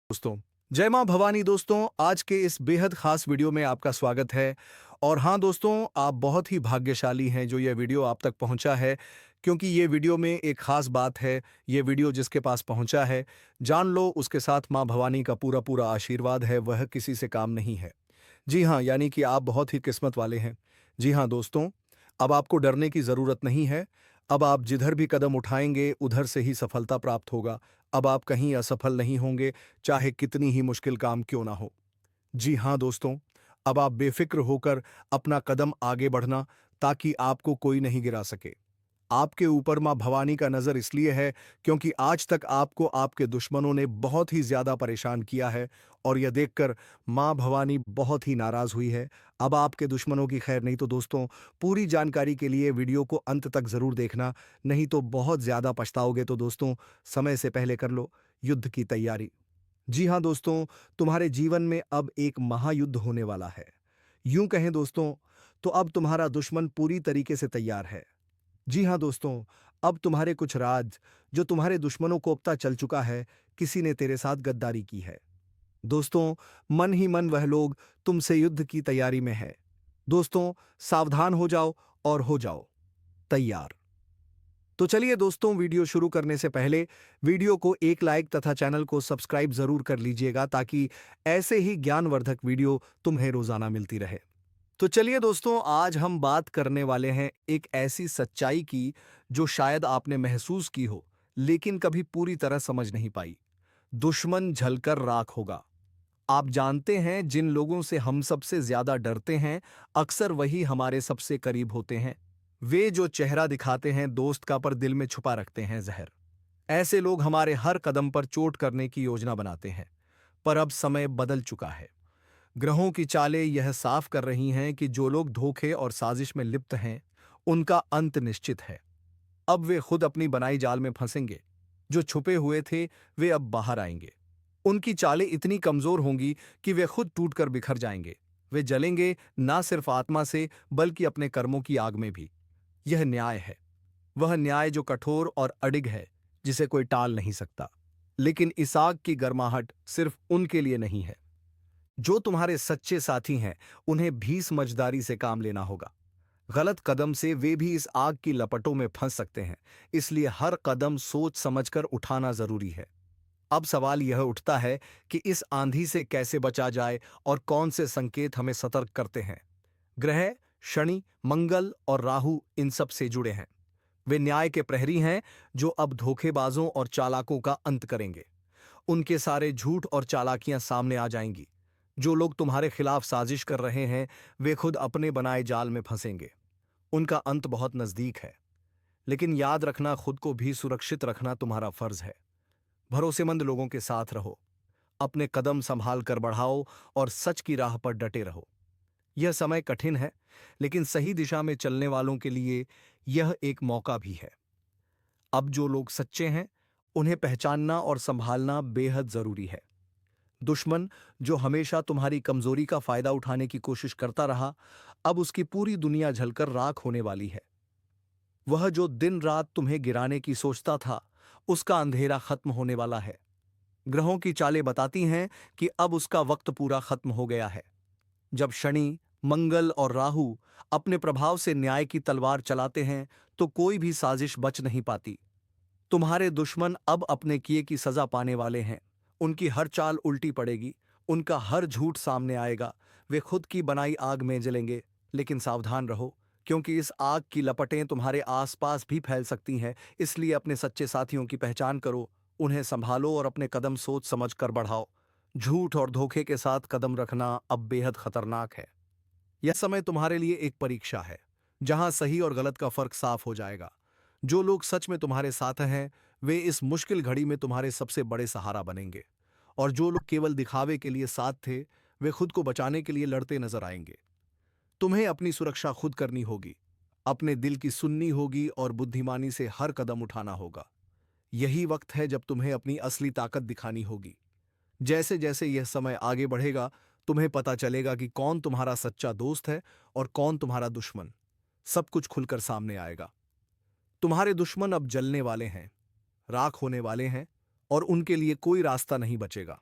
दोस्तों, जय मां भवानी। दोस्तों, आज के इस बेहद खास वीडियो में आपका स्वागत है। और हाँ दोस्तों, आप बहुत ही भाग्यशाली हैं जो ये वीडियो आप तक पहुंचा है, क्योंकि ये वीडियो में एक खास बात है। ये वीडियो जिसके पास पहुंचा है, जान लो उसके साथ मां भवानी का पूरा पूरा आशीर्वाद है, वह किसी से काम नहीं है। जी हाँ, यानी कि आप बहुत ही किस्मत वाले हैं। जी हाँ दोस्तों, अब आपको डरने की ज़रूरत नहीं है। अब आप जिधर भी कदम उठाएँगे, उधर से ही सफलता प्राप्त होगा। अब आप कहीं असफल नहीं होंगे, चाहे कितनी ही मुश्किल काम क्यों ना हो। जी हाँ दोस्तों, अब आप बेफ़िक्र होकर अपना कदम आगे बढ़ना, ताकि आपको कोई नहीं गिरा सके। आपके ऊपर माँ भवानी का नज़र इसलिए है क्योंकि आज तक आपको आपके दुश्मनों ने बहुत ही ज़्यादा परेशान किया है, और यह देखकर माँ भवानी बहुत ही नाराज़ हुई है। अब आपके दुश्मनों की खैर नहीं। तो दोस्तों, पूरी जानकारी के लिए वीडियो को अंत तक ज़रूर देखना, नहीं तो बहुत ज़्यादा पछताओगे। तो दोस्तों, समय से पहले कर लो युद्ध की तैयारी। जी हाँ दोस्तों, तुम्हारे जीवन में अब एक महायुद्ध होने वाला है। यूं कहें दोस्तों, तो अब तुम्हारा दुश्मन पूरी तरीके से तैयार है। जी हाँ दोस्तों, अब तुम्हारे कुछ राज जो तुम्हारे दुश्मनों को पता चल चुका है, किसी ने तेरे साथ गद्दारी की है। दोस्तों, मन ही मन वह लोग तुमसे युद्ध की तैयारी में है। दोस्तों, सावधान हो जाओ और हो जाओ तैयार। तो चलिए दोस्तों, वीडियो शुरू करने से पहले वीडियो को एक लाइक तथा चैनल को सब्सक्राइब जरूर कर लीजिएगा, ताकि ऐसे ही ज्ञानवर्धक वीडियो तुम्हें रोजाना मिलती रहे। तो चलिए दोस्तों, आज हम बात करने वाले हैं एक ऐसी सच्चाई की जो शायद आपने महसूस की हो, लेकिन कभी पूरी तरह समझ नहीं पाई। दुश्मन झलकर राख होगा। आप जानते हैं, जिन लोगों से हम सबसे ज्यादा डरते हैं, अक्सर वही हमारे सबसे करीब होते हैं। वे जो चेहरा दिखाते हैं दोस्त का, पर दिल में छुपा रखते हैं जहर। ऐसे लोग हमारे हर कदम पर चोट करने की योजना बनाते हैं। पर अब समय बदल चुका है। ग्रहों की चालें यह साफ कर रही हैं कि जो लोग धोखे और साजिश में लिप्त हैं, उनका अंत निश्चित है। अब वे खुद अपनी बनाई जाल में फंसेंगे। जो छुपे हुए थे, वे अब बाहर आएंगे। उनकी चालें इतनी कमजोर होंगी कि वे खुद टूटकर बिखर जाएंगे। वे जलेंगे ना सिर्फ आत्मा से, बल्कि अपने कर्मों की आग में भी। यह न्याय है। वह न्याय जो कठोर और अडिग है, जिसे कोई टाल नहीं सकता। लेकिन इस आग की गर्माहट सिर्फ उनके लिए नहीं है। जो तुम्हारे सच्चे साथी हैं, उन्हें भी समझदारी से काम लेना होगा। गलत कदम से वे भी इस आग की लपटों में फंस सकते हैं। इसलिए हर कदम सोच समझकर उठाना जरूरी है। अब सवाल यह उठता है कि इस आंधी से कैसे बचा जाए, और कौन से संकेत हमें सतर्क करते हैं। ग्रह, शनि, मंगल और राहु इन सब से जुड़े हैं। वे न्याय के प्रहरी हैं, जो अब धोखेबाजों और चालाकों का अंत करेंगे। उनके सारे झूठ और चालाकियां सामने आ जाएंगी। जो लोग तुम्हारे खिलाफ साजिश कर रहे हैं, वे खुद अपने बनाए जाल में फंसेंगे। उनका अंत बहुत नजदीक है। लेकिन याद रखना, खुद को भी सुरक्षित रखना तुम्हारा फर्ज है। भरोसेमंद लोगों के साथ रहो। अपने कदम संभाल कर बढ़ाओ, और सच की राह पर डटे रहो। यह समय कठिन है, लेकिन सही दिशा में चलने वालों के लिए यह एक मौका भी है। अब जो लोग सच्चे हैं, उन्हें पहचानना और संभालना बेहद जरूरी है। दुश्मन जो हमेशा तुम्हारी कमजोरी का फायदा उठाने की कोशिश करता रहा, अब उसकी पूरी दुनिया जलकर राख होने वाली है। वह जो दिन रात तुम्हें गिराने की सोचता था, उसका अंधेरा खत्म होने वाला है। ग्रहों की चालें बताती हैं कि अब उसका वक्त पूरा खत्म हो गया है। जब शनि, मंगल और राहु अपने प्रभाव से न्याय की तलवार चलाते हैं, तो कोई भी साजिश बच नहीं पाती। तुम्हारे दुश्मन अब अपने किए की सजा पाने वाले हैं। उनकी हर चाल उल्टी पड़ेगी। उनका हर झूठ सामने आएगा। वे खुद की बनाई आग में जलेंगे। लेकिन सावधान रहो, क्योंकि इस आग की लपटें तुम्हारे आसपास भी फैल सकती हैं। इसलिए अपने सच्चे साथियों की पहचान करो, उन्हें संभालो और अपने कदम सोच समझ कर बढ़ाओ। झूठ और धोखे के साथ कदम रखना अब बेहद खतरनाक है। यह समय तुम्हारे लिए एक परीक्षा है, जहां सही और गलत का फर्क साफ हो जाएगा। जो लोग सच में तुम्हारे साथ हैं, वे इस मुश्किल घड़ी में तुम्हारे सबसे बड़े सहारा बनेंगे। और जो लोग केवल दिखावे के लिए साथ थे, वे खुद को बचाने के लिए लड़ते नजर आएंगे। तुम्हें अपनी सुरक्षा खुद करनी होगी। अपने दिल की सुननी होगी और बुद्धिमानी से हर कदम उठाना होगा। यही वक्त है जब तुम्हें अपनी असली ताकत दिखानी होगी। जैसे जैसे यह समय आगे बढ़ेगा, तुम्हें पता चलेगा कि कौन तुम्हारा सच्चा दोस्त है और कौन तुम्हारा दुश्मन। सब कुछ खुलकर सामने आएगा। तुम्हारे दुश्मन अब जलने वाले हैं, राख होने वाले हैं, और उनके लिए कोई रास्ता नहीं बचेगा।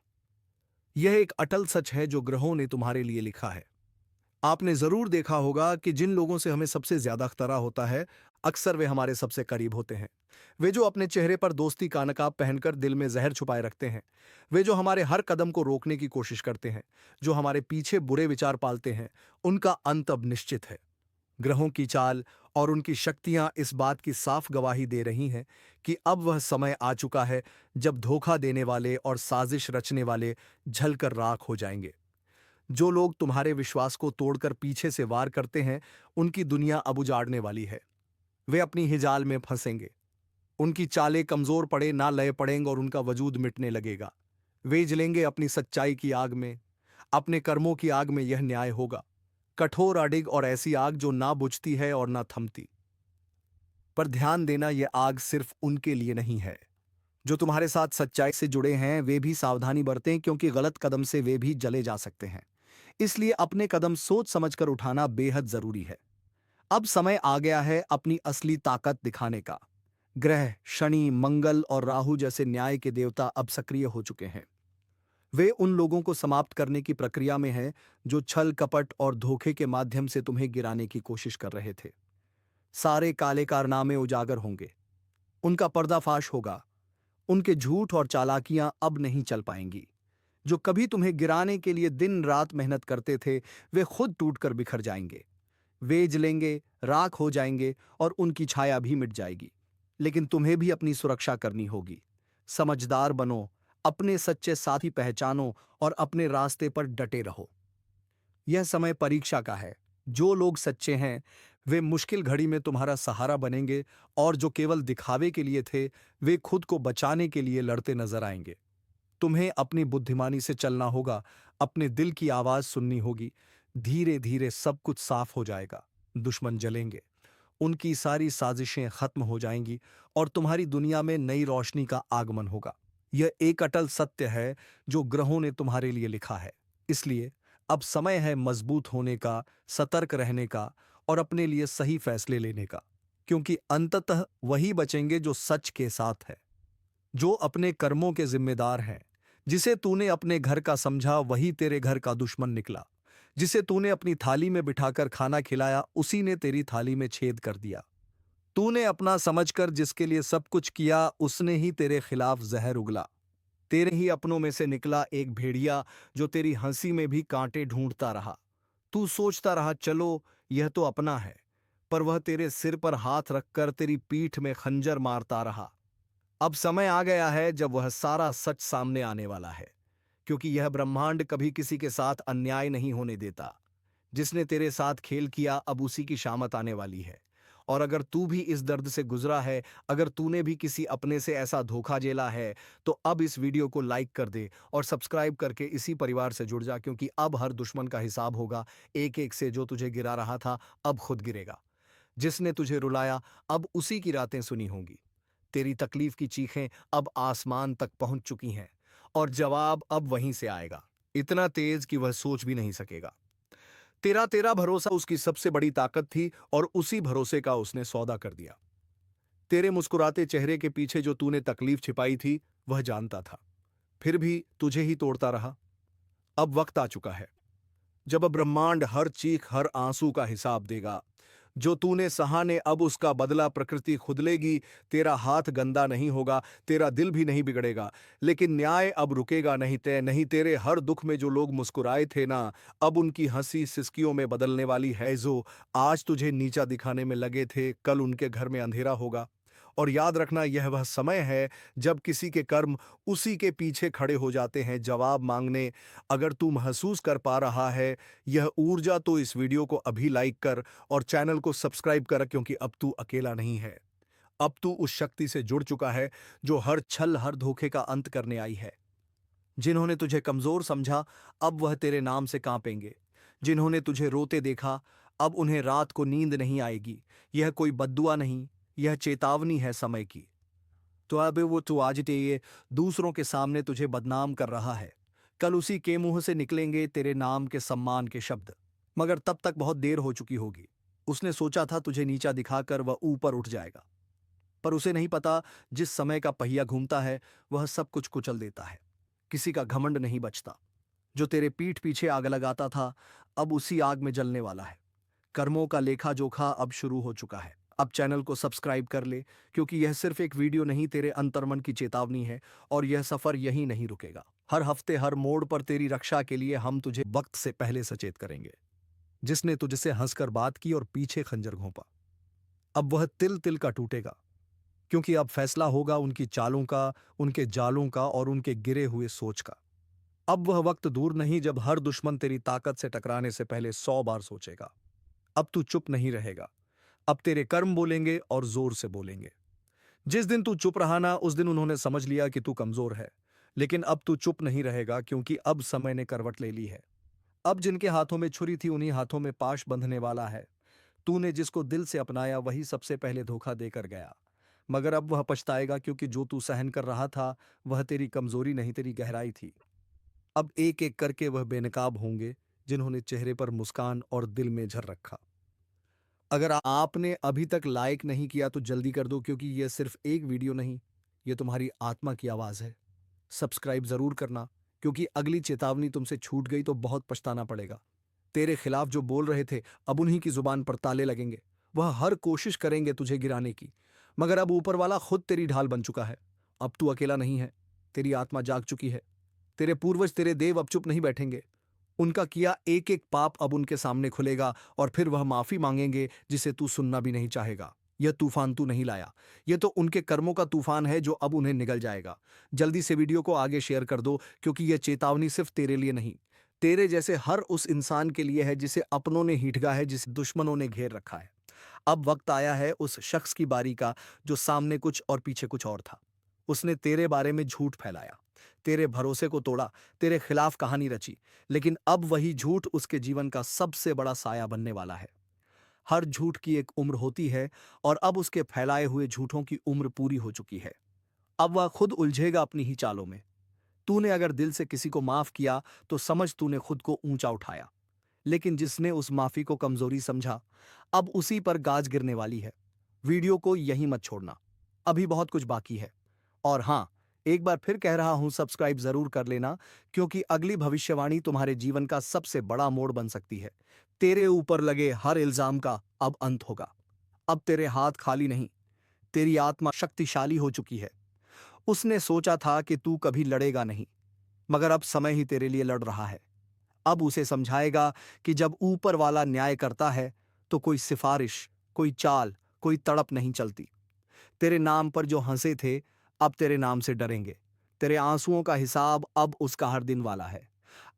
यह एक अटल सच है जो ग्रहों ने तुम्हारे लिए लिखा है। आपने जरूर देखा होगा कि जिन लोगों से हमें सबसे ज्यादा खतरा होता है, अक्सर वे हमारे सबसे करीब होते हैं। वे जो अपने चेहरे पर दोस्ती का नकाब पहनकर दिल में जहर छुपाए रखते हैं। वे जो हमारे हर कदम को रोकने की कोशिश करते हैं, जो हमारे पीछे बुरे विचार पालते हैं, उनका अंत अब निश्चित है। ग्रहों की चाल और उनकी शक्तियां इस बात की साफ गवाही दे रही हैं कि अब वह समय आ चुका है जब धोखा देने वाले और साजिश रचने वाले झलकर राख हो जाएंगे। जो लोग तुम्हारे विश्वास को तोड़कर पीछे से वार करते हैं, उनकी दुनिया अब उजाड़ने वाली है। वे अपनी ही जाल में फंसेंगे। उनकी चालें कमजोर पड़े ना लय पड़ेंगे और उनका वजूद मिटने लगेगा। वे जलेंगे अपनी सच्चाई की आग में। अपने कर्मों की आग में यह न्याय होगा। कठोर अडिग और ऐसी आग जो ना बुझती है और ना थमती। पर ध्यान देना, यह आग सिर्फ उनके लिए नहीं है जो तुम्हारे साथ सच्चाई से जुड़े हैं। वे भी सावधानी बरतें, क्योंकि गलत कदम से वे भी जले जा सकते हैं। इसलिए अपने कदम सोच समझकर उठाना बेहद जरूरी है। अब समय आ गया है अपनी असली ताकत दिखाने का। ग्रह शनि, मंगल और राहु जैसे न्याय के देवता अब सक्रिय हो चुके हैं। वे उन लोगों को समाप्त करने की प्रक्रिया में हैं जो छल कपट और धोखे के माध्यम से तुम्हें गिराने की कोशिश कर रहे थे। सारे काले कारनामे उजागर होंगे। उनका पर्दाफाश होगा। उनके झूठ और चालाकियां अब नहीं चल पाएंगी। जो कभी तुम्हें गिराने के लिए दिन रात मेहनत करते थे, वे खुद टूटकर बिखर जाएंगे। वे जलेंगे, राख हो जाएंगे और उनकी छाया भी मिट जाएगी। लेकिन तुम्हें भी अपनी सुरक्षा करनी होगी। समझदार बनो, अपने सच्चे साथी पहचानो और अपने रास्ते पर डटे रहो। यह समय परीक्षा का है। जो लोग सच्चे हैं, वे मुश्किल घड़ी में तुम्हारा सहारा बनेंगे, और जो केवल दिखावे के लिए थे, वे खुद को बचाने के लिए लड़ते नजर आएंगे। तुम्हें अपनी बुद्धिमानी से चलना होगा, अपने दिल की आवाज सुननी होगी। धीरे धीरे सब कुछ साफ हो जाएगा। दुश्मन जलेंगे, उनकी सारी साजिशें खत्म हो जाएंगी और तुम्हारी दुनिया में नई रोशनी का आगमन होगा। यह एक अटल सत्य है जो ग्रहों ने तुम्हारे लिए लिखा है। इसलिए अब समय है मजबूत होने का, सतर्क रहने का और अपने लिए सही फैसले लेने का, क्योंकि अंततः वही बचेंगे जो सच के साथ है, जो अपने कर्मों के जिम्मेदार हैं। जिसे तूने अपने घर का समझा, वही तेरे घर का दुश्मन निकला। जिसे तूने अपनी थाली में बिठाकर खाना खिलाया, उसी ने तेरी थाली में छेद कर दिया। तूने अपना समझकर जिसके लिए सब कुछ किया, उसने ही तेरे खिलाफ जहर उगला। तेरे ही अपनों में से निकला एक भेड़िया जो तेरी हंसी में भी कांटे ढूंढता रहा। तू सोचता रहा, चलो यह तो अपना है, पर वह तेरे सिर पर हाथ रखकर तेरी पीठ में खंजर मारता रहा। अब समय आ गया है जब वह सारा सच सामने आने वाला है, क्योंकि यह ब्रह्मांड कभी किसी के साथ अन्याय नहीं होने देता। जिसने तेरे साथ खेल किया, अब उसी की शामत आने वाली है। और अगर तू भी इस दर्द से गुजरा है, अगर तूने भी किसी अपने से ऐसा धोखा झेला है, तो अब इस वीडियो को लाइक कर दे और सब्सक्राइब करके इसी परिवार से जुड़ जा, क्योंकि अब हर दुश्मन का हिसाब होगा। एक एक से जो तुझे गिरा रहा था, अब खुद गिरेगा। जिसने तुझे रुलाया, अब उसी की रातें सुनी होंगी। तेरी तकलीफ की चीखें अब आसमान तक पहुंच चुकी हैं, और जवाब अब वहीं से आएगा, इतना तेज कि वह सोच भी नहीं सकेगा। तेरा तेरा भरोसा उसकी सबसे बड़ी ताकत थी, और उसी भरोसे का उसने सौदा कर दिया। तेरे मुस्कुराते चेहरे के पीछे जो तूने तकलीफ छिपाई थी, वह जानता था, फिर भी तुझे ही तोड़ता रहा। अब वक्त आ चुका है जब ब्रह्मांड हर चीख, हर आंसू का हिसाब देगा। जो तूने सहा ने, अब उसका बदला प्रकृति खुद लेगी। तेरा हाथ गंदा नहीं होगा, तेरा दिल भी नहीं बिगड़ेगा, लेकिन न्याय अब रुकेगा नहीं। तय नहीं, तेरे हर दुख में जो लोग मुस्कुराए थे ना, अब उनकी हंसी सिसकियों में बदलने वाली है। जो आज तुझे नीचा दिखाने में लगे थे, कल उनके घर में अंधेरा होगा। और याद रखना, यह वह समय है जब किसी के कर्म उसी के पीछे खड़े हो जाते हैं जवाब मांगने। अगर तू महसूस कर पा रहा है यह ऊर्जा, तो इस वीडियो को अभी लाइक कर और चैनल को सब्सक्राइब कर, क्योंकि अब तू अकेला नहीं है। अब तू उस शक्ति से जुड़ चुका है जो हर छल, हर धोखे का अंत करने आई है। जिन्होंने तुझे कमजोर समझा, अब वह तेरे नाम से कांपेंगे। जिन्होंने तुझे रोते देखा, अब उन्हें रात को नींद नहीं आएगी। यह कोई बद्दुआ नहीं, यह चेतावनी है समय की। तो अब वो तू आज ये दूसरों के सामने तुझे बदनाम कर रहा है, कल उसी के मुंह से निकलेंगे तेरे नाम के सम्मान के शब्द। मगर तब तक बहुत देर हो चुकी होगी। उसने सोचा था तुझे नीचा दिखाकर वह ऊपर उठ जाएगा, पर उसे नहीं पता, जिस समय का पहिया घूमता है, वह सब कुछ कुचल देता है। किसी का घमंड नहीं बचता। जो तेरे पीठ पीछे आग लगाता था, अब उसी आग में जलने वाला है। कर्मों का लेखा जोखा अब शुरू हो चुका है। अब चैनल को सब्सक्राइब कर ले, क्योंकि यह सिर्फ एक वीडियो नहीं, तेरे अंतर्मन की चेतावनी है। और यह सफर यहीं नहीं रुकेगा। हर हफ्ते हर मोड़ पर तेरी रक्षा के लिए हम तुझे वक्त से पहले सचेत करेंगे। जिसने तुझसे हंसकर बात की और पीछे खंजर घोंपा, अब वह तिल तिल का टूटेगा। क्योंकि अब फैसला होगा उनकी चालों का, उनके जालों का और उनके गिरे हुए सोच का। अब वह वक्त दूर नहीं जब हर दुश्मन तेरी ताकत से टकराने से पहले 100 बार सोचेगा। अब तू चुप नहीं रहेगा। अब तेरे कर्म बोलेंगे और जोर से बोलेंगे। जिस दिन तू चुप रहा ना, उस दिन उन्होंने समझ लिया कि तू कमजोर है। लेकिन अब तू चुप नहीं रहेगा, क्योंकि अब समय ने करवट ले ली है। अब जिनके हाथों में छुरी थी, उन्हीं हाथों में पाश बंधने वाला है। तूने जिसको दिल से अपनाया, वही सबसे पहले धोखा देकर गया। मगर अब वह पछताएगा, क्योंकि जो तू सहन कर रहा था, वह तेरी कमजोरी नहीं, तेरी गहराई थी। अब एक एक करके वह बेनकाब होंगे, जिन्होंने चेहरे पर मुस्कान और दिल में झर रखा। अगर आपने अभी तक लाइक नहीं किया तो जल्दी कर दो, क्योंकि यह सिर्फ एक वीडियो नहीं, यह तुम्हारी आत्मा की आवाज है। सब्सक्राइब जरूर करना, क्योंकि अगली चेतावनी तुमसे छूट गई तो बहुत पछताना पड़ेगा। तेरे खिलाफ जो बोल रहे थे, अब उन्हीं की जुबान पर ताले लगेंगे। वह हर कोशिश करेंगे तुझे गिराने की, मगर अब ऊपर वाला खुद तेरी ढाल बन चुका है। अब तू अकेला नहीं है, तेरी आत्मा जाग चुकी है। तेरे पूर्वज, तेरे देव अब चुप नहीं बैठेंगे। उनका किया एक एक पाप अब उनके सामने खुलेगा, और फिर वह माफी मांगेंगे, जिसे तू सुनना भी नहीं चाहेगा। यह तूफान तू नहीं लाया, यह तो उनके कर्मों का तूफान है, जो अब उन्हें निगल जाएगा। जल्दी से वीडियो को आगे शेयर कर दो, क्योंकि यह चेतावनी सिर्फ तेरे लिए नहीं, तेरे जैसे हर उस इंसान के लिए है, जिसे अपनों ने हीठगा है, जिसे दुश्मनों ने घेर रखा है। अब वक्त आया है उस शख्स की बारी का, जो सामने कुछ और पीछे कुछ और था। उसने तेरे बारे में झूठ फैलाया, तेरे भरोसे को तोड़ा, तेरे खिलाफ कहानी रची। लेकिन अब वही झूठ उसके जीवन का सबसे बड़ा साया बनने वाला है। हर झूठ की एक उम्र होती है, और अब उसके फैलाए हुए झूठों की उम्र पूरी हो चुकी है। अब वह खुद उलझेगा अपनी ही चालों में। तूने अगर दिल से किसी को माफ किया, तो समझ तूने खुद को ऊंचा उठाया। लेकिन जिसने उस माफी को कमजोरी समझा, अब उसी पर गाज गिरने वाली है। वीडियो को यहीं मत छोड़ना, अभी बहुत कुछ बाकी है। और हाँ, एक बार फिर कह रहा हूं, सब्सक्राइब जरूर कर लेना, क्योंकि अगली भविष्यवाणी तुम्हारे जीवन का सबसे बड़ा मोड़ बन सकती है। तेरे ऊपर लगे हर इल्जाम का अब अंत होगा। अब तेरे हाथ खाली नहीं, तेरी आत्मा शक्तिशाली हो चुकी है। उसने सोचा था कि तू कभी लड़ेगा नहीं, मगर अब समय ही तेरे लिए लड़ रहा है। अब उसे समझाएगा कि जब ऊपर वाला न्याय करता है, तो कोई सिफारिश, कोई चाल, कोई तड़प नहीं चलती। तेरे नाम पर जो हंसे थे, अब तेरे नाम से डरेंगे। तेरे आंसुओं का हिसाब अब उसका हर दिन वाला है।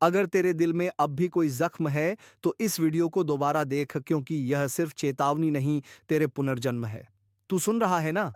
अगर तेरे दिल में अब भी कोई जख्म है, तो इस वीडियो को दोबारा देख, क्योंकि यह सिर्फ चेतावनी नहीं, तेरे पुनर्जन्म है। तू सुन रहा है ना?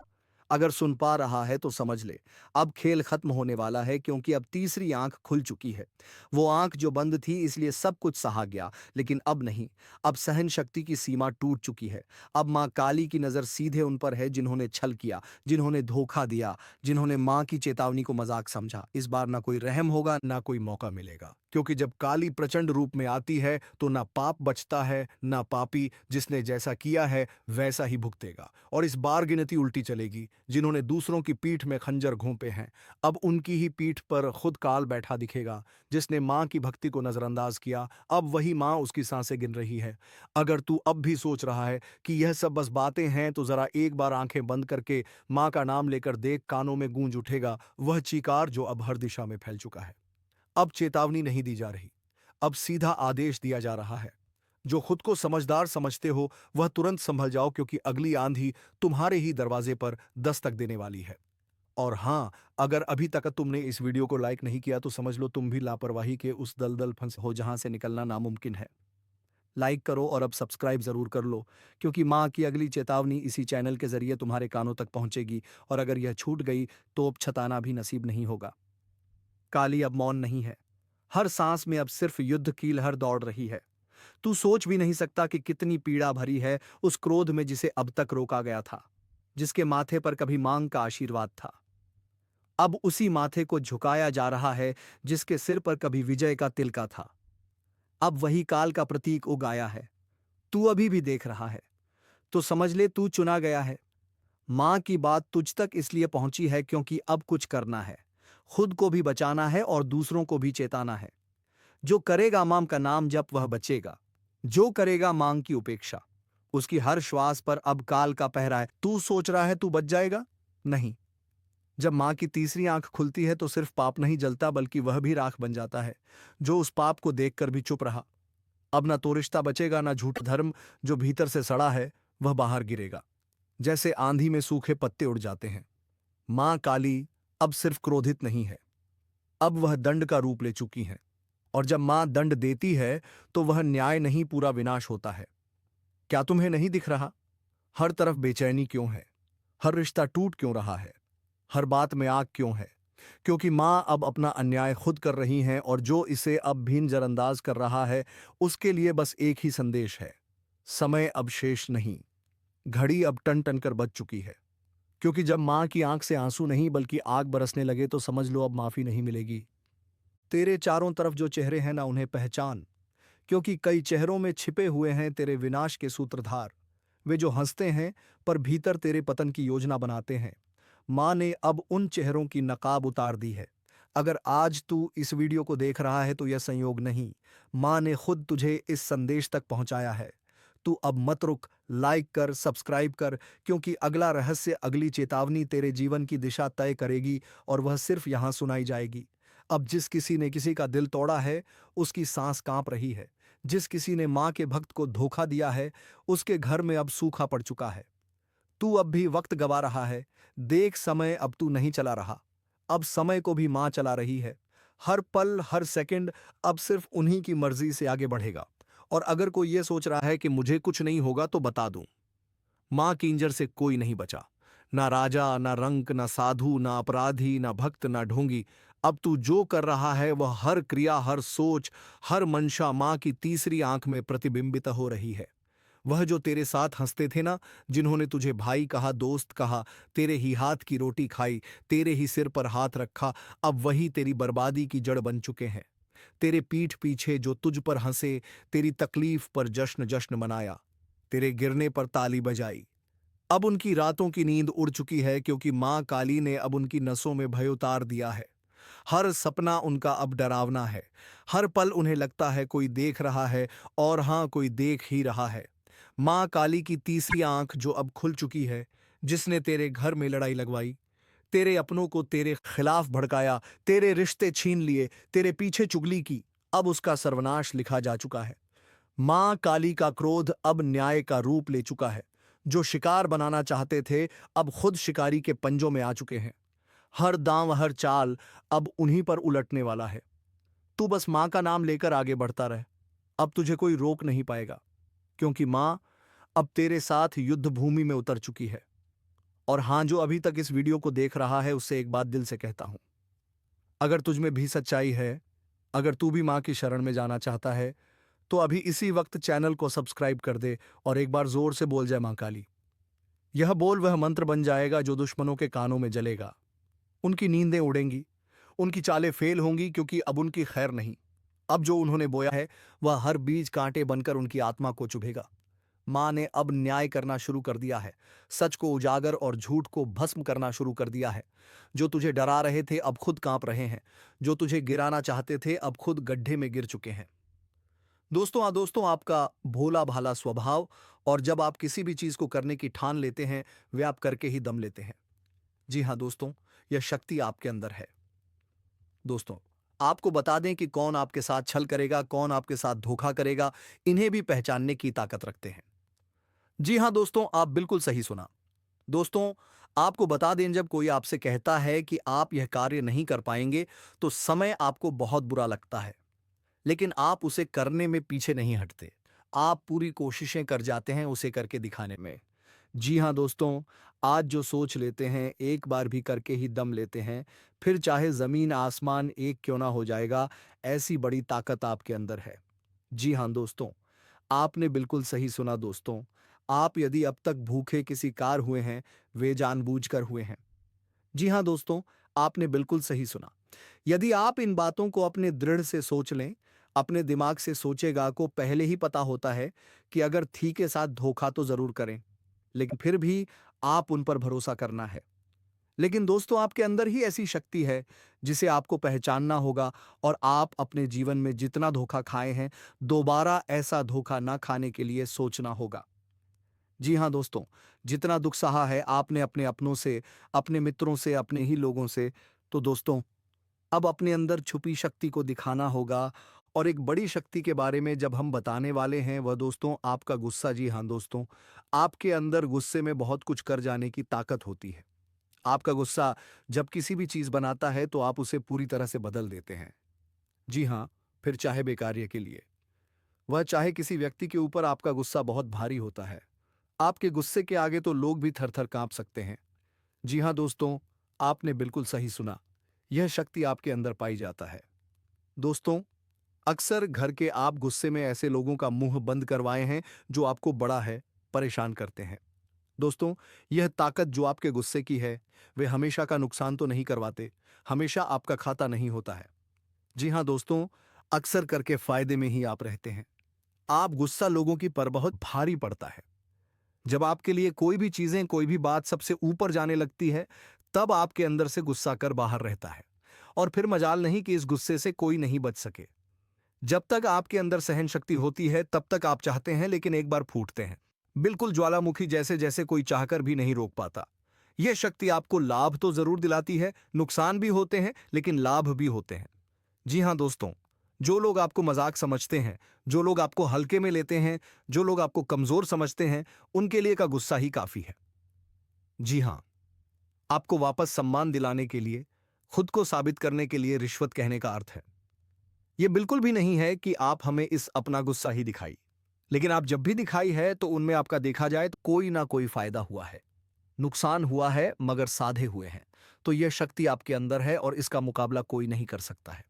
अगर सुन पा रहा है तो समझ ले, अब खेल खत्म होने वाला है, क्योंकि अब तीसरी आंख खुल चुकी है। वो आंख जो बंद थी, इसलिए सब कुछ सहा गया, लेकिन अब नहीं। अब सहन शक्ति की सीमा टूट चुकी है। अब मां काली की नजर सीधे उन पर है, जिन्होंने छल किया, जिन्होंने धोखा दिया, जिन्होंने मां की चेतावनी को मजाक समझा। इस बार ना कोई रहम होगा, ना कोई मौका मिलेगा, क्योंकि जब काली प्रचंड रूप में आती है, तो ना पाप बचता है, ना पापी। जिसने जैसा किया है वैसा ही भुगतेगा। और इस बार गिनती उल्टी चलेगी। जिन्होंने दूसरों की पीठ में खंजर घोंपे हैं, अब उनकी ही पीठ पर खुद काल बैठा दिखेगा। जिसने मां की भक्ति को नजरअंदाज किया, अब वही मां उसकी सांसें गिन रही है। अगर तू अब भी सोच रहा है कि यह सब बस बातें हैं, तो जरा एक बार आंखें बंद करके मां का नाम लेकर देख, कानों में गूंज उठेगा वह चीकार, जो अब हर दिशा में फैल चुका है। अब चेतावनी नहीं दी जा रही, अब सीधा आदेश दिया जा रहा है। जो खुद को समझदार समझते हो, वह तुरंत संभल जाओ, क्योंकि अगली आंधी तुम्हारे ही दरवाजे पर दस्तक देने वाली है। और हाँ, अगर अभी तक तुमने इस वीडियो को लाइक नहीं किया, तो समझ लो तुम भी लापरवाही के उस दलदल फंस हो, जहां से निकलना नामुमकिन है। लाइक करो और अब सब्सक्राइब जरूर कर लो, क्योंकि माँ की अगली चेतावनी इसी चैनल के जरिए तुम्हारे कानों तक पहुंचेगी। और अगर यह छूट गई, तो अब छताना भी नसीब नहीं होगा। काली अब मौन नहीं है, हर सांस में अब सिर्फ युद्ध की लहर दौड़ रही है। तू सोच भी नहीं सकता कि कितनी पीड़ा भरी है उस क्रोध में, जिसे अब तक रोका गया था, जिसके माथे पर कभी मांग का आशीर्वाद था। अब उसी माथे को झुकाया जा रहा है, जिसके सिर पर कभी विजय का तिलका था। अब वही काल का प्रतीक उगाया है। तू अभी भी देख रहा है, तो समझ ले तू चुना गया है। मां की बात तुझ तक इसलिए पहुंची है, क्योंकि अब कुछ करना है। खुद को भी बचाना है और दूसरों को भी चेताना है। जो करेगा मां का नाम जप वह बचेगा, जो करेगा मांग की उपेक्षा। उसकी हर श्वास पर अब काल का पहरा है। तू सोच रहा है तू बच जाएगा? नहीं। जब मां की तीसरी आंख खुलती है तो सिर्फ पाप नहीं जलता बल्कि वह भी राख बन जाता है, जो उस पाप को देखकर भी चुप रहा। अब ना तो रिश्ता बचेगा, ना झूठ धर्म जो भीतर से सड़ा है वह बाहर गिरेगा। जैसे आंधी में सूखे पत्ते उड़ जाते हैं। मां काली अब सिर्फ क्रोधित नहीं है, अब वह दंड का रूप ले चुकी है। और जब मां दंड देती है तो वह न्याय नहीं, पूरा विनाश होता है। क्या तुम्हें नहीं दिख रहा? हर तरफ बेचैनी क्यों है? हर रिश्ता टूट क्यों रहा है? हर बात में आग क्यों है? क्योंकि मां अब अपना अन्याय खुद कर रही हैं, और जो इसे अब भी नजरअंदाज कर रहा है उसके लिए बस एक ही संदेश है: समय अब शेष नहीं, घड़ी अब टन टन कर बज चुकी है। क्योंकि जब मां की आंख से आंसू नहीं बल्कि आग बरसने लगे तो समझ लो अब माफी नहीं मिलेगी। तेरे चारों तरफ जो चेहरे हैं ना, उन्हें पहचान, क्योंकि कई चेहरों में छिपे हुए हैं तेरे विनाश के सूत्रधार। वे जो हंसते हैं पर भीतर तेरे पतन की योजना बनाते हैं। मां ने अब उन चेहरों की नकाब उतार दी है। अगर आज तू इस वीडियो को देख रहा है तो यह संयोग नहीं, मां ने खुद तुझे इस संदेश तक पहुंचाया है। तू अब मत रुक, लाइक कर, सब्सक्राइब कर, क्योंकि अगला रहस्य, अगली चेतावनी तेरे जीवन की दिशा तय करेगी, और वह सिर्फ यहां सुनाई जाएगी। अब जिस किसी ने किसी का दिल तोड़ा है उसकी सांस कांप रही है। जिस किसी ने मां के भक्त को धोखा दिया है उसके घर में अब सूखा पड़ चुका है। तू अब भी वक्त गवा रहा है। देख, समय अब तू नहीं चला रहा, अब समय को भी मां चला रही है। हर पल, हर सेकंड अब सिर्फ उन्हीं की मर्जी से आगे बढ़ेगा। और अगर कोई ये सोच रहा है कि मुझे कुछ नहीं होगा तो बता दूं, मां की इंजर से कोई नहीं बचा। ना राजा, ना रंक, ना साधु, ना अपराधी, ना भक्त, ना ढोंगी। अब तू जो कर रहा है वह हर क्रिया, हर सोच, हर मंशा मां की तीसरी आंख में प्रतिबिंबित हो रही है। वह जो तेरे साथ हंसते थे ना, जिन्होंने तुझे भाई कहा, दोस्त कहा, तेरे ही हाथ की रोटी खाई, तेरे ही सिर पर हाथ रखा, अब वही तेरी बर्बादी की जड़ बन चुके हैं। तेरे पीठ पीछे जो तुझ पर हंसे, तेरी तकलीफ पर जश्न जश्न मनाया, तेरे गिरने पर ताली बजाई, अब उनकी रातों की नींद उड़ चुकी है, क्योंकि मां काली ने अब उनकी नसों में भय उतार दिया है। हर सपना उनका अब डरावना है। हर पल उन्हें लगता है कोई देख रहा है, और हां, कोई देख ही रहा है। मां काली की तीसरी आंख जो अब खुल चुकी है, जिसने तेरे घर में लड़ाई लगवाई, तेरे अपनों को तेरे खिलाफ भड़काया, तेरे रिश्ते छीन लिए, तेरे पीछे चुगली की, अब उसका सर्वनाश लिखा जा चुका है। मां काली का क्रोध अब न्याय का रूप ले चुका है। जो शिकार बनाना चाहते थे अब खुद शिकारी के पंजों में आ चुके हैं। हर दांव, हर चाल अब उन्हीं पर उलटने वाला है। तू बस मां का नाम लेकर आगे बढ़ता रह, अब तुझे कोई रोक नहीं पाएगा, क्योंकि मां अब तेरे साथ युद्ध भूमि में उतर चुकी है। और हां, जो अभी तक इस वीडियो को देख रहा है उससे एक बात दिल से कहता हूं, अगर तुझ में भी सच्चाई है, अगर तू भी मां की शरण में जाना चाहता है, तो अभी इसी वक्त चैनल को सब्सक्राइब कर दे और एक बार जोर से बोल जय मां काली। यह बोल वह मंत्र बन जाएगा जो दुश्मनों के कानों में जलेगा। उनकी नींदें उड़ेंगी, उनकी चालें फेल होंगी, क्योंकि अब उनकी खैर नहीं। अब जो उन्होंने बोया है वह हर बीज कांटे बनकर उनकी आत्मा को चुभेगा। मां ने अब न्याय करना शुरू कर दिया है, सच को उजागर और झूठ को भस्म करना शुरू कर दिया है। जो तुझे डरा रहे थे अब खुद कांप रहे हैं, जो तुझे गिराना चाहते थे अब खुद गड्ढे में गिर चुके हैं। दोस्तों, आपका भोला भाला स्वभाव, और जब आप किसी भी चीज को करने की ठान लेते हैं वे आप करके ही दम लेते हैं। जी हाँ दोस्तों, यह शक्ति आपके अंदर है। दोस्तों, आपको बता दें कि कौन आपके साथ छल करेगा, कौन आपके साथ धोखा करेगा, इन्हें भी पहचानने की ताकत रखते हैं। जी हाँ दोस्तों, आप बिल्कुल सही सुना। दोस्तों, आपको बता दें, जब कोई आपसे कहता है कि आप यह कार्य नहीं कर पाएंगे तो समय आपको बहुत बुरा लगता है, लेकिन आप उसे करने में पीछे नहीं हटते। आप पूरी कोशिशें कर जाते हैं उसे करके दिखाने में। जी हाँ दोस्तों, आज जो सोच लेते हैं एक बार भी करके ही दम लेते हैं, फिर चाहे जमीन आसमान एक क्यों ना हो जाएगा, ऐसी बड़ी ताकत आपके अंदर है। जी हाँ दोस्तों, आपने बिल्कुल सही सुना दोस्तों। आप यदि अब तक भूखे किसी कार हुए हैं, वे जानबूझकर हुए हैं। जी हाँ दोस्तों, आपने बिल्कुल सही सुना। यदि आप इन बातों को अपने दृढ़ से सोच लें, अपने दिमाग से सोचेगा को पहले ही पता होता है कि अगर थी के साथ धोखा तो जरूर करें, लेकिन फिर भी आप उन पर भरोसा करना है। लेकिन दोस्तों आपके अंदर ही ऐसी शक्ति है जिसे आपको पहचानना होगा और आप अपने जीवन में जितना धोखा खाए हैं, दोबारा ऐसा धोखा ना खाने के लिए सोचना होगा। जी हाँ दोस्तों, जितना दुख सहा है आपने अपने अपनों से, अपने मित्रों से, अपने ही लोगों से, तो दोस्तों अब अपने अंदर छुपी शक्ति को दिखाना होगा। और एक बड़ी शक्ति के बारे में जब हम बताने वाले हैं वह दोस्तों आपका गुस्सा। जी हाँ दोस्तों, आपके अंदर गुस्से में बहुत कुछ कर जाने की ताकत होती है। आपका गुस्सा जब किसी भी चीज बनाता है तो आप उसे पूरी तरह से बदल देते हैं। जी हाँ, फिर चाहे बेकार्य के लिए, वह चाहे किसी व्यक्ति के ऊपर आपका गुस्सा बहुत भारी होता है। आपके गुस्से के आगे तो लोग भी थर थर कांप सकते हैं। जी हाँ दोस्तों, आपने बिल्कुल सही सुना। यह शक्ति आपके अंदर पाई जाता है। दोस्तों, अक्सर घर के आप गुस्से में ऐसे लोगों का मुंह बंद करवाए हैं जो आपको बड़ा है, परेशान करते हैं। दोस्तों, यह ताकत जो आपके गुस्से की है, वे हमेशा का नुकसान तो नहीं करवाते, हमेशा आपका खाता नहीं होता है। जी हाँ दोस्तों, अक्सर करके फायदे में ही आप रहते हैं। आप गुस्सा लोगों की पर बहुत भारी पड़ता है। जब आपके लिए कोई भी चीजें, कोई भी बात सबसे ऊपर जाने लगती है, तब आपके अंदर से गुस्सा कर बाहर रहता है। और फिर मजाल नहीं कि इस गुस्से से कोई नहीं बच सके। जब तक आपके अंदर सहन शक्ति होती है तब तक आप चाहते हैं, लेकिन एक बार फूटते हैं। बिल्कुल ज्वालामुखी जैसे, जैसे कोई चाहकर भी नहीं रोक पाता। यह शक्ति आपको लाभ तो जरूर दिलाती है, नुकसान भी होते हैं लेकिन लाभ भी होते हैं। जी हाँ दोस्तों, जो लोग आपको मजाक समझते हैं, जो लोग आपको हल्के में लेते हैं, जो लोग आपको कमजोर समझते हैं, उनके लिए का गुस्सा ही काफी है। जी हाँ, आपको वापस सम्मान दिलाने के लिए, खुद को साबित करने के लिए रिश्वत कहने का अर्थ है। यह बिल्कुल भी नहीं है कि आप हमें इस अपना गुस्सा ही दिखाई, लेकिन आप जब भी दिखाई है तो उनमें आपका देखा जाए तो कोई ना कोई फायदा हुआ है, नुकसान हुआ है मगर साधे हुए हैं। तो यह शक्ति आपके अंदर है और इसका मुकाबला कोई नहीं कर सकता है।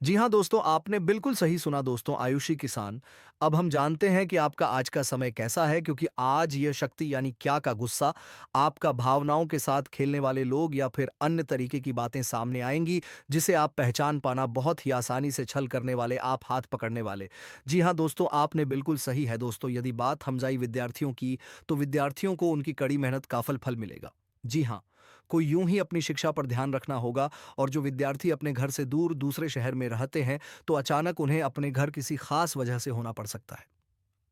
जी हाँ दोस्तों, आपने बिल्कुल सही सुना दोस्तों, आयुषी किसान। अब हम जानते हैं कि आपका आज का समय कैसा है, क्योंकि आज यह शक्ति यानी क्या का गुस्सा आपका भावनाओं के साथ खेलने वाले लोग या फिर अन्य तरीके की बातें सामने आएंगी, जिसे आप पहचान पाना बहुत ही आसानी से छल करने वाले, आप हाथ पकड़ने वाले। जी हाँ दोस्तों, आपने बिल्कुल सही है दोस्तों। यदि बात हम जाई विद्यार्थियों की, तो विद्यार्थियों को उनकी कड़ी मेहनत का फल मिलेगा। जी हाँ, कोई यूं ही अपनी शिक्षा पर ध्यान रखना होगा। और जो विद्यार्थी अपने घर से दूर दूसरे शहर में रहते हैं, तो अचानक उन्हें अपने घर किसी खास वजह से होना पड़ सकता है।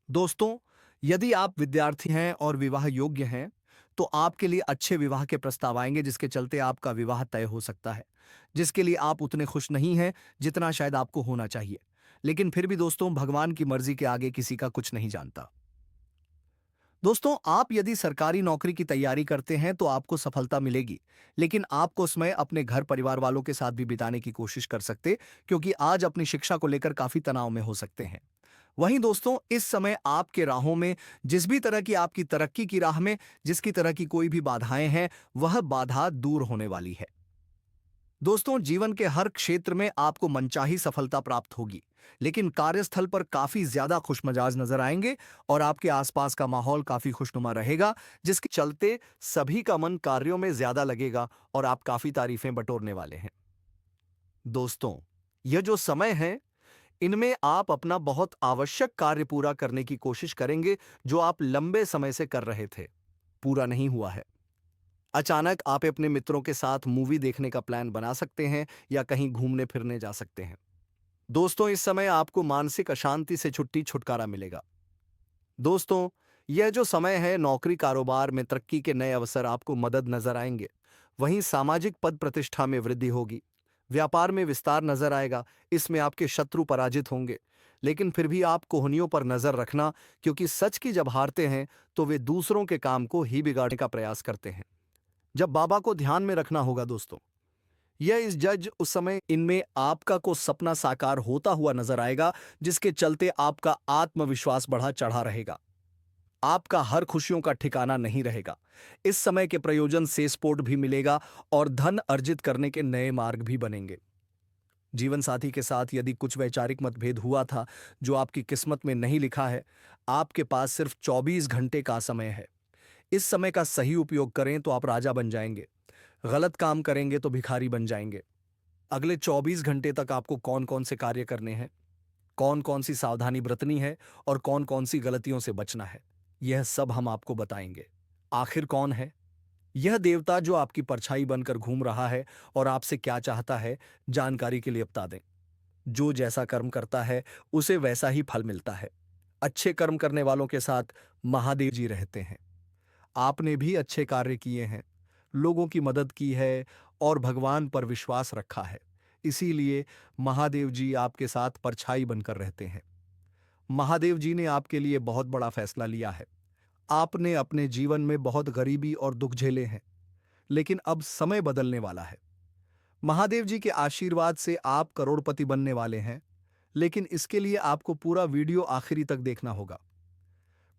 दोस्तों, यदि आप विद्यार्थी हैं और विवाह योग्य हैं, तो आपके लिए अच्छे विवाह के प्रस्ताव आएंगे, जिसके चलते आपका विवाह तय हो सकता है, जिसके लिए आप उतने खुश नहीं हैं जितना शायद आपको होना चाहिए। लेकिन फिर भी दोस्तों, भगवान की मर्जी के आगे किसी का कुछ नहीं जानता। दोस्तों, आप यदि सरकारी नौकरी की तैयारी करते हैं तो आपको सफलता मिलेगी, लेकिन आपको समय अपने घर परिवार वालों के साथ भी बिताने की कोशिश कर सकते, क्योंकि आज अपनी शिक्षा को लेकर काफी तनाव में हो सकते हैं। वहीं दोस्तों, इस समय आपके राहों में, जिस भी तरह की आपकी तरक्की की राह में जिसकी तरह की कोई भी बाधाएं हैं, वह बाधा दूर होने वाली है। दोस्तों, जीवन के हर क्षेत्र में आपको मनचाही सफलता प्राप्त होगी, लेकिन कार्यस्थल पर काफी ज्यादा खुशमिजाज नजर आएंगे और आपके आसपास का माहौल काफी खुशनुमा रहेगा, जिसके चलते सभी का मन कार्यों में ज्यादा लगेगा और आप काफी तारीफें बटोरने वाले हैं। दोस्तों, यह जो समय है, इनमें आप अपना बहुत आवश्यक कार्य पूरा करने की कोशिश करेंगे, जो आप लंबे समय से कर रहे थे, पूरा नहीं हुआ है। अचानक आप अपने मित्रों के साथ मूवी देखने का प्लान बना सकते हैं या कहीं घूमने फिरने जा सकते हैं। दोस्तों, इस समय आपको मानसिक अशांति से छुटकारा मिलेगा। दोस्तों, यह जो समय है, नौकरी कारोबार में तरक्की के नए अवसर आपको मदद नजर आएंगे। वहीं सामाजिक पद प्रतिष्ठा में वृद्धि होगी, व्यापार में विस्तार नजर आएगा। इसमें आपके शत्रु पराजित होंगे, लेकिन फिर भी आप कोहनियों पर नजर रखना, क्योंकि सच की जब हारते हैं तो वे दूसरों के काम को ही बिगाड़ने का प्रयास करते हैं। जब बाबा को ध्यान में रखना होगा दोस्तों, यह इस जज उस समय इनमें आपका को सपना साकार होता हुआ नजर आएगा, जिसके चलते आपका आत्मविश्वास बढ़ा चढ़ा रहेगा। आपका हर खुशियों का ठिकाना नहीं रहेगा। इस समय के प्रयोजन से सपोर्ट भी मिलेगा और धन अर्जित करने के नए मार्ग भी बनेंगे। जीवन साथी के साथ यदि कुछ वैचारिक मतभेद हुआ था जो आपकी किस्मत में नहीं लिखा है, आपके पास सिर्फ 24 घंटे का समय है। इस समय का सही उपयोग करें तो आप राजा बन जाएंगे, गलत काम करेंगे तो भिखारी बन जाएंगे। अगले 24 घंटे तक आपको कौन कौन से कार्य करने हैं, कौन कौन सी सावधानी बरतनी है और कौन कौन सी गलतियों से बचना है, यह सब हम आपको बताएंगे। आखिर कौन है? यह देवता जो आपकी परछाई बनकर घूम रहा है और आपसे क्या चाहता है, जानकारी के लिए बता दें। जो जैसा कर्म करता है, उसे वैसा ही फल मिलता है। अच्छे कर्म करने वालों के साथ महादेव जी रहते हैं। आपने भी अच्छे कार्य किए हैं, लोगों की मदद की है और भगवान पर विश्वास रखा है। इसीलिए महादेव जी आपके साथ परछाई बनकर रहते हैं। महादेव जी ने आपके लिए बहुत बड़ा फैसला लिया है। आपने अपने जीवन में बहुत गरीबी और दुख झेले हैं, लेकिन अब समय बदलने वाला है। महादेव जी के आशीर्वाद से आप करोड़पति बनने वाले हैं, लेकिन इसके लिए आपको पूरा वीडियो आखिरी तक देखना होगा।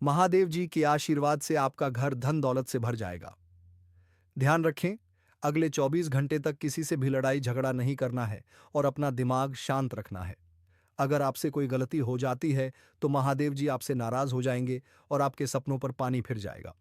महादेव जी के आशीर्वाद से आपका घर धन दौलत से भर जाएगा। ध्यान रखें, अगले 24 घंटे तक किसी से भी लड़ाई झगड़ा नहीं करना है और अपना दिमाग शांत रखना है। अगर आपसे कोई गलती हो जाती है तो महादेव जी आपसे नाराज हो जाएंगे और आपके सपनों पर पानी फिर जाएगा।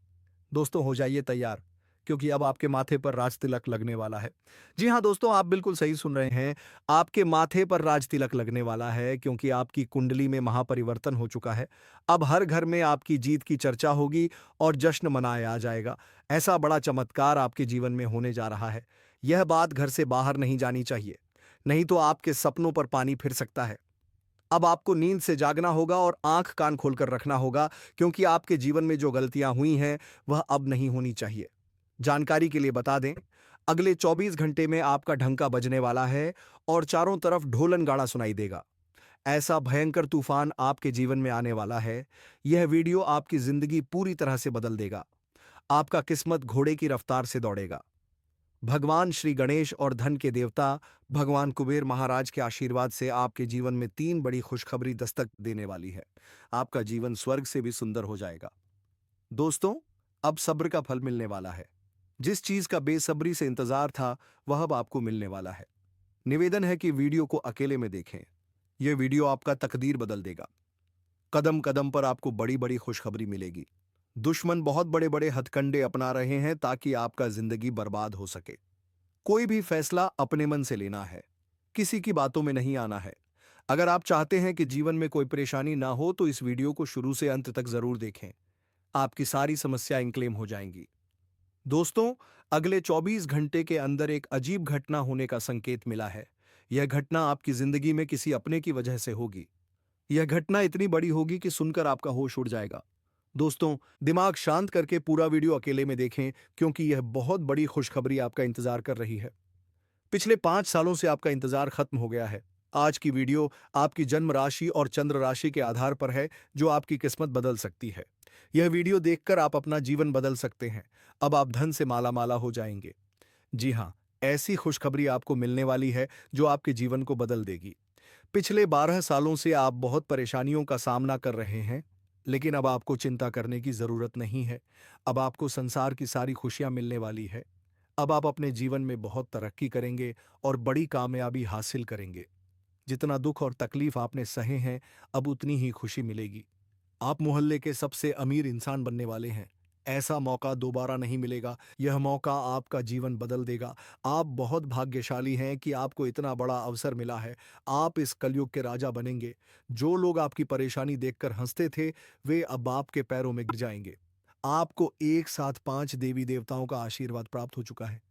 दोस्तों, हो जाइए तैयार, क्योंकि अब आपके माथे पर राज तिलक लगने वाला है। जी हाँ दोस्तों, आप बिल्कुल सही सुन रहे हैं। आपके माथे पर राज तिलक लगने वाला है, क्योंकि आपकी कुंडली में महापरिवर्तन हो चुका है। अब हर घर में आपकी जीत की चर्चा होगी और जश्न मनाया जाएगा। ऐसा बड़ा चमत्कार आपके जीवन में होने जा रहा है। यह बात घर से बाहर नहीं जानी चाहिए, नहीं तो आपके सपनों पर पानी फिर सकता है। अब आपको नींद से जागना होगा और आंख कान खोलकर रखना होगा, क्योंकि आपके जीवन में जो गलतियां हुई हैं वह अब नहीं होनी चाहिए। जानकारी के लिए बता दें, अगले 24 घंटे में आपका ढंका बजने वाला है और चारों तरफ ढोलन गाड़ा सुनाई देगा। ऐसा भयंकर तूफान आपके जीवन में आने वाला है। यह वीडियो आपकी जिंदगी पूरी तरह से बदल देगा। आपका किस्मत घोड़े की रफ्तार से दौड़ेगा। भगवान श्री गणेश और धन के देवता भगवान कुबेर महाराज के आशीर्वाद से आपके जीवन में 3 बड़ी खुशखबरी दस्तक देने वाली है। आपका जीवन स्वर्ग से भी सुंदर हो जाएगा। दोस्तों, अब सब्र का फल मिलने वाला है। जिस चीज का बेसब्री से इंतजार था, वह अब आपको मिलने वाला है। निवेदन है कि वीडियो को अकेले में देखें। यह वीडियो आपका तकदीर बदल देगा। कदम कदम पर आपको बड़ी बड़ी खुशखबरी मिलेगी। दुश्मन बहुत बड़े बड़े हथकंडे अपना रहे हैं ताकि आपका जिंदगी बर्बाद हो सके। कोई भी फैसला अपने मन से लेना है, किसी की बातों में नहीं आना है। अगर आप चाहते हैं कि जीवन में कोई परेशानी ना हो तो इस वीडियो को शुरू से अंत तक जरूर देखें। आपकी सारी समस्याएं क्लेम हो जाएंगी। दोस्तों, अगले 24 घंटे के अंदर एक अजीब घटना होने का संकेत मिला है। यह घटना आपकी जिंदगी में किसी अपने की वजह से होगी। यह घटना इतनी बड़ी होगी कि सुनकर आपका होश उड़ जाएगा। दोस्तों, दिमाग शांत करके पूरा वीडियो अकेले में देखें, क्योंकि यह बहुत बड़ी खुशखबरी आपका इंतजार कर रही है। पिछले 5 सालों से आपका इंतजार खत्म हो गया है। आज की वीडियो आपकी जन्म राशि और चंद्र राशि के आधार पर है, जो आपकी किस्मत बदल सकती है। यह वीडियो देखकर आप अपना जीवन बदल सकते हैं। अब आप धन से माला हो जाएंगे। जी हाँ, ऐसी खुशखबरी आपको मिलने वाली है जो आपके जीवन को बदल देगी। पिछले 12 सालों से आप बहुत परेशानियों का सामना कर रहे हैं, लेकिन अब आपको चिंता करने की जरूरत नहीं है। अब आपको संसार की सारी खुशियां मिलने वाली है। अब आप अपने जीवन में बहुत तरक्की करेंगे और बड़ी कामयाबी हासिल करेंगे। जितना दुख और तकलीफ आपने सहे हैं, अब उतनी ही खुशी मिलेगी। आप मोहल्ले के सबसे अमीर इंसान बनने वाले हैं। ऐसा मौका दोबारा नहीं मिलेगा। यह मौका आपका जीवन बदल देगा। आप बहुत भाग्यशाली हैं कि आपको इतना बड़ा अवसर मिला है। आप इस कलयुग के राजा बनेंगे। जो लोग आपकी परेशानी देखकर हंसते थे, वे अब आपके पैरों में गिर जाएंगे। आपको एक साथ 5 देवी देवताओं का आशीर्वाद प्राप्त हो चुका है।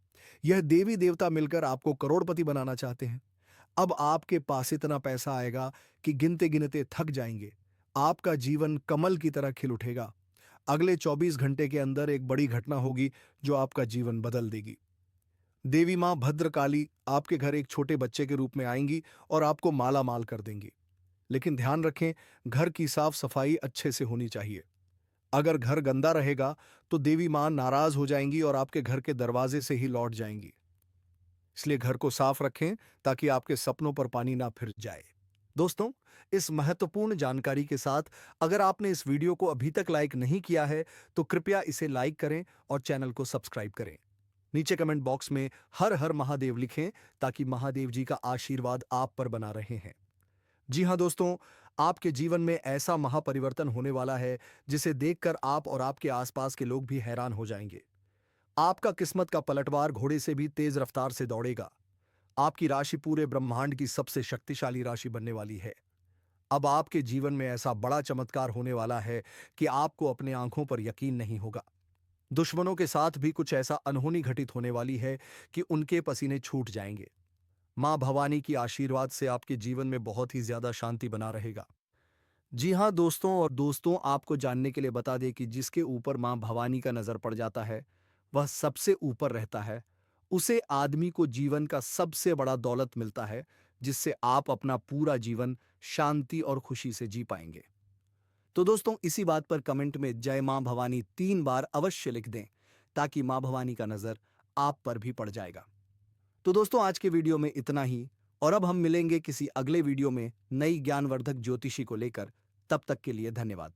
यह देवी देवता मिलकर आपको करोड़पति बनाना चाहते हैं। अब आपके पास इतना पैसा आएगा कि गिनते गिनते थक जाएंगे। आपका जीवन कमल की तरह खिल उठेगा। अगले 24 घंटे के अंदर एक बड़ी घटना होगी जो आपका जीवन बदल देगी। देवी मां भद्रकाली आपके घर एक छोटे बच्चे के रूप में आएंगी और आपको माला माल कर देंगी। लेकिन ध्यान रखें, घर की साफ सफाई अच्छे से होनी चाहिए। अगर घर गंदा रहेगा तो देवी मां नाराज हो जाएंगी और आपके घर के दरवाजे से ही लौट जाएंगी। इसलिए घर को साफ रखें ताकि आपके सपनों पर पानी ना फिर जाए। दोस्तों, इस महत्वपूर्ण जानकारी के साथ, अगर आपने इस वीडियो को अभी तक लाइक नहीं किया है तो कृपया इसे लाइक करें और चैनल को सब्सक्राइब करें। नीचे कमेंट बॉक्स में हर हर महादेव लिखें ताकि महादेव जी का आशीर्वाद आप पर बना रहे हैं। जी हाँ दोस्तों, आपके जीवन में ऐसा महापरिवर्तन होने वाला है जिसे देखकर आप और आपके आसपास के लोग भी हैरान हो जाएंगे। आपका किस्मत का पलटवार घोड़े से भी तेज रफ्तार से दौड़ेगा। आपकी राशि पूरे ब्रह्मांड की सबसे शक्तिशाली राशि बनने वाली है। अब आपके जीवन में ऐसा बड़ा चमत्कार होने वाला है कि आपको अपने आंखों पर यकीन नहीं होगा। दुश्मनों के साथ भी कुछ ऐसा अनहोनी घटित होने वाली है कि उनके पसीने छूट जाएंगे। माँ भवानी की आशीर्वाद से आपके जीवन में बहुत ही ज्यादा शांति बना रहेगा। जी हाँ दोस्तों, और दोस्तों आपको जानने के लिए बता दें कि जिसके ऊपर माँ भवानी का नज़र पड़ जाता है, वह सबसे ऊपर रहता है। उसे आदमी को जीवन का सबसे बड़ा दौलत मिलता है, जिससे आप अपना पूरा जीवन शांति और खुशी से जी पाएंगे। तो दोस्तों इसी बात पर कमेंट में जय माँ भवानी 3 बार अवश्य लिख दें, ताकि माँ भवानी का नज़र आप पर भी पड़ जाएगा। तो दोस्तों आज के वीडियो में इतना ही, और अब हम मिलेंगे किसी अगले वीडियो में नई ज्ञानवर्धक ज्योतिषी को लेकर। तब तक के लिए धन्यवाद।